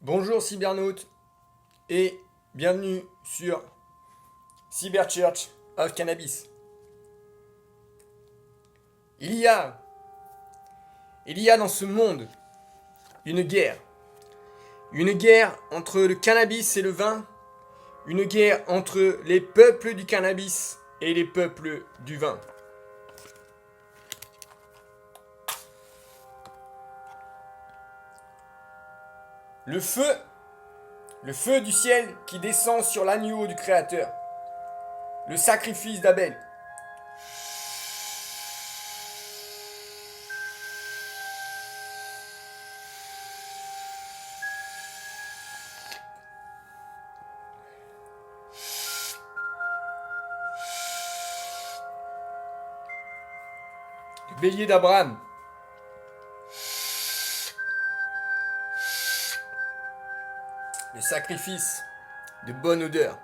Bonjour cybernautes et bienvenue sur Cyber Church of Cannabis. Il y a dans ce monde une guerre entre le cannabis et le vin, une guerre entre les peuples du cannabis et les peuples du vin. Le feu du ciel qui descend sur l'agneau du Créateur, le sacrifice d'Abel. Le bélier d'Abraham. Le sacrifice de bonne odeur.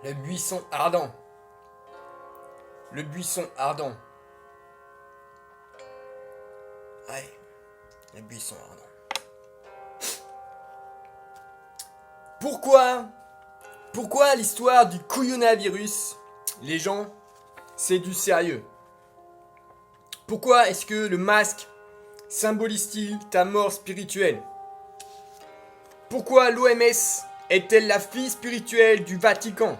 Le buisson ardent. Le buisson ardent. Ouais, le buisson ardent. Pourquoi l'histoire du couillonavirus, les gens, c'est du sérieux? Pourquoi est-ce que le masque symbolise-t-il ta mort spirituelle? Pourquoi l'OMS est-elle la fille spirituelle du Vatican?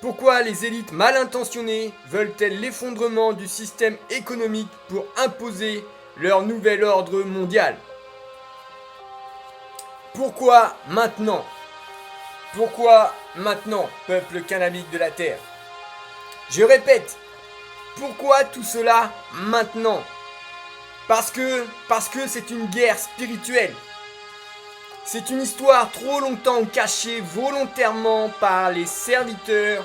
Pourquoi les élites mal intentionnées veulent-elles l'effondrement du système économique pour imposer leur nouvel ordre mondial? Pourquoi maintenant? Pourquoi maintenant, peuple cannabique de la Terre? Je répète, pourquoi tout cela maintenant? Parce que c'est une guerre spirituelle. C'est une histoire trop longtemps cachée volontairement par les serviteurs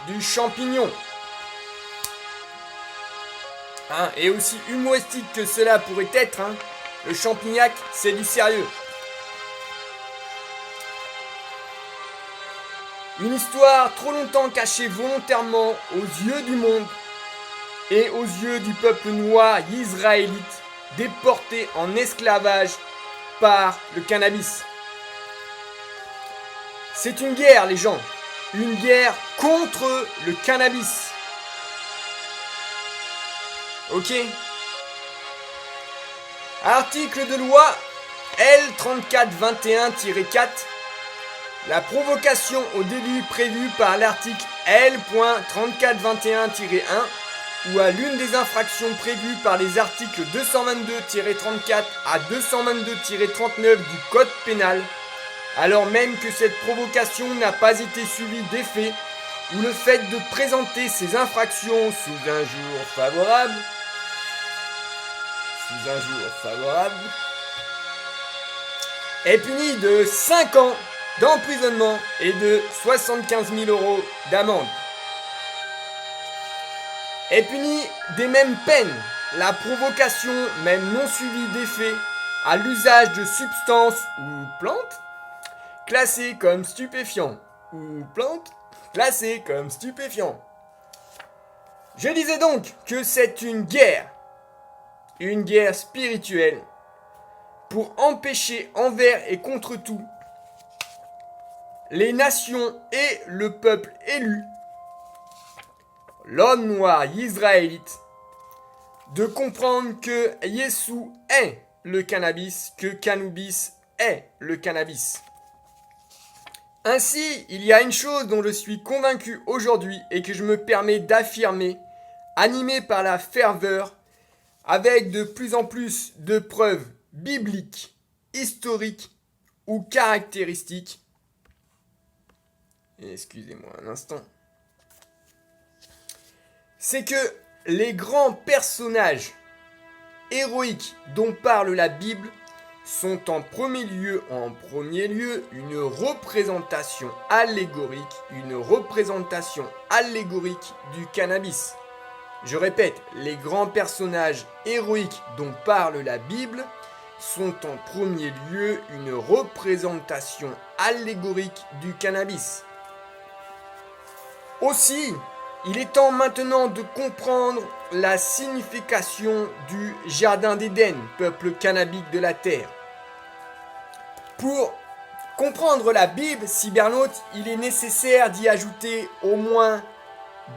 du champignon. Et aussi humoristique que cela pourrait être, le champignac, c'est du sérieux. Une histoire trop longtemps cachée volontairement aux yeux du monde et aux yeux du peuple noir israélite déporté en esclavage par le cannabis. C'est une guerre, les gens. Une guerre contre le cannabis. Ok? Article de loi L3421-4. La provocation au délit prévu par l'article L.3421-1 ou à l'une des infractions prévues par les articles 222-34 à 222-39 du Code pénal, alors même que cette provocation n'a pas été suivie d'effet, ou le fait de présenter ces infractions sous un jour favorable, est puni de 5 ans d'emprisonnement et de 75 000 € d'amende. Est puni des mêmes peines la provocation, même non suivie d'effet, à l'usage de substances ou plantes classées comme stupéfiants ou plantes classées comme stupéfiants. Je disais donc que c'est une guerre spirituelle pour empêcher envers et contre tout les nations et le peuple élu, l'homme noir israélite, de comprendre que Yeshua est le cannabis, que cannabis est le cannabis. Ainsi, il y a une chose dont je suis convaincu aujourd'hui et que je me permets d'affirmer, animé par la ferveur, avec de plus en plus de preuves bibliques, historiques ou caractéristiques. Excusez-moi un instant. C'est que les grands personnages héroïques dont parle la Bible sont en premier lieu une représentation allégorique du cannabis. Je répète, les grands personnages héroïques dont parle la Bible sont en premier lieu une représentation allégorique du cannabis. Aussi, il est temps maintenant de comprendre la signification du Jardin d'Éden, peuple cannabique de la Terre. Pour comprendre la Bible, cybernaute, il est nécessaire d'y ajouter au moins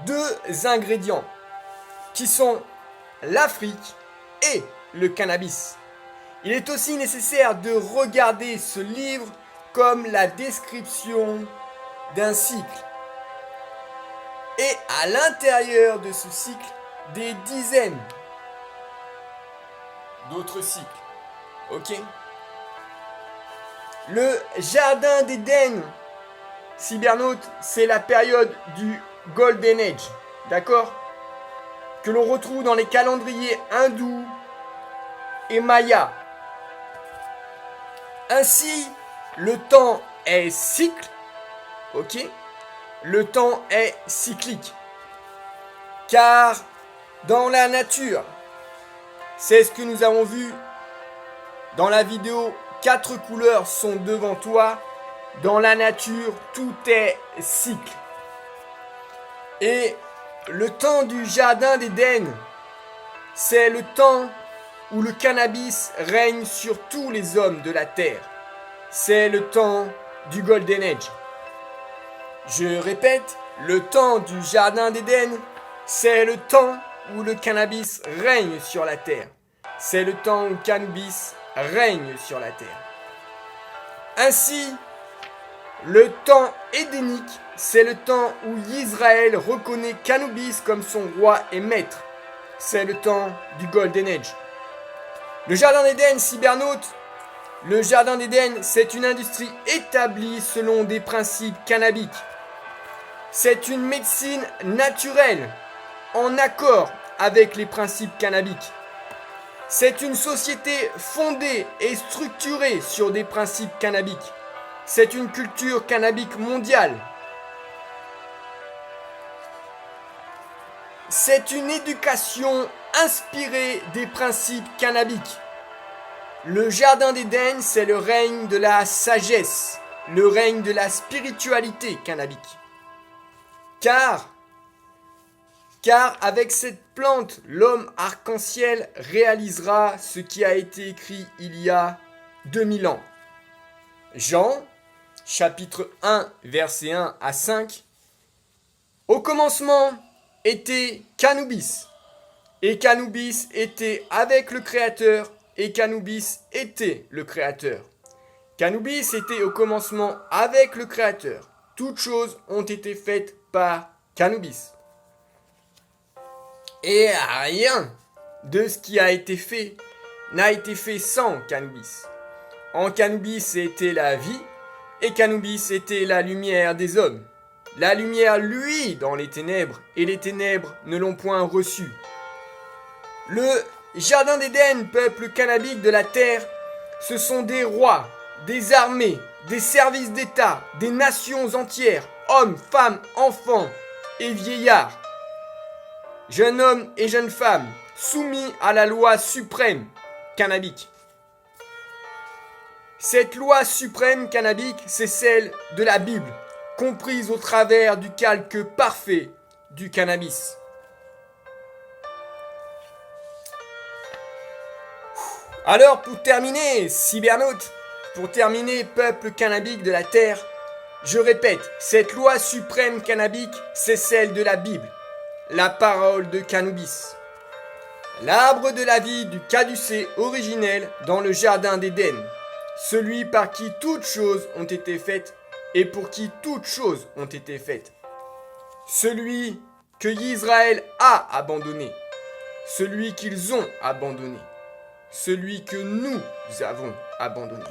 2 ingrédients, qui sont l'Afrique et le cannabis. Il est aussi nécessaire de regarder ce livre comme la description d'un cycle. Et à l'intérieur de ce cycle, des dizaines d'autres cycles. Ok ? Le Jardin d'Éden, cybernaute, c'est la période du Golden Age. D'accord ? Que l'on retrouve dans les calendriers hindous et mayas. Ainsi, le temps est cycle, ok ? Le temps est cyclique. Car dans la nature, c'est ce que nous avons vu dans la vidéo 4 couleurs sont devant toi. Dans la nature, tout est cycle. Et le temps du Jardin d'Éden, c'est le temps où le cannabis règne sur tous les hommes de la terre. C'est le temps du Golden Age. Je répète, le temps du Jardin d'Éden, c'est le temps où le cannabis règne sur la terre. C'est le temps où le cannabis règne sur la terre. Ainsi, le temps édénique, c'est le temps où Israël reconnaît Qu'Anubis comme son roi et maître. C'est le temps du Golden Age. Le Jardin d'Éden, cybernaute, le Jardin d'Éden, c'est une industrie établie selon des principes cannabiques. C'est une médecine naturelle, en accord avec les principes cannabiques. C'est une société fondée et structurée sur des principes cannabiques. C'est une culture cannabique mondiale. C'est une éducation inspirée des principes cannabiques. Le Jardin d'Éden, c'est le règne de la sagesse, le règne de la spiritualité cannabique. Car avec cette plante, l'homme arc-en-ciel réalisera ce qui a été écrit il y a 2000 ans. Jean, chapitre 1, versets 1 à 5. Au commencement était Qu'Anubis, et Qu'Anubis était avec le Créateur, et Qu'Anubis était le Créateur. Qu'Anubis était au commencement avec le Créateur. Toutes choses ont été faites par Qu'Anubis. Et rien de ce qui a été fait n'a été fait sans Qu'Anubis. En Qu'Anubis était la vie, et Qu'Anubis était la lumière des hommes. La lumière luit dans les ténèbres, et les ténèbres ne l'ont point reçue. Le Jardin d'Éden, peuple cannabique de la terre, ce sont des rois, des armées, des services d'État, des nations entières, hommes, femmes, enfants et vieillards. Jeunes hommes et jeunes femmes, soumis à la loi suprême cannabique. Cette loi suprême cannabique, c'est celle de la Bible, comprise au travers du calque parfait du cannabis. Alors pour terminer, cybernaute, pour terminer, peuple cannabique de la terre, je répète, cette loi suprême cannabique, c'est celle de la Bible, la parole de Qu'Anubis. L'arbre de la vie du caducée originel dans le Jardin d'Éden, celui par qui toutes choses ont été faites et pour qui toutes choses ont été faites. Celui que Israël a abandonné, celui qu'ils ont abandonné, celui que nous avons abandonné.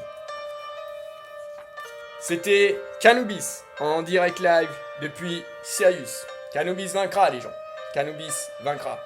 C'était Qu'Anubis en direct live depuis Sirius. Qu'Anubis vaincra les gens. Qu'Anubis vaincra.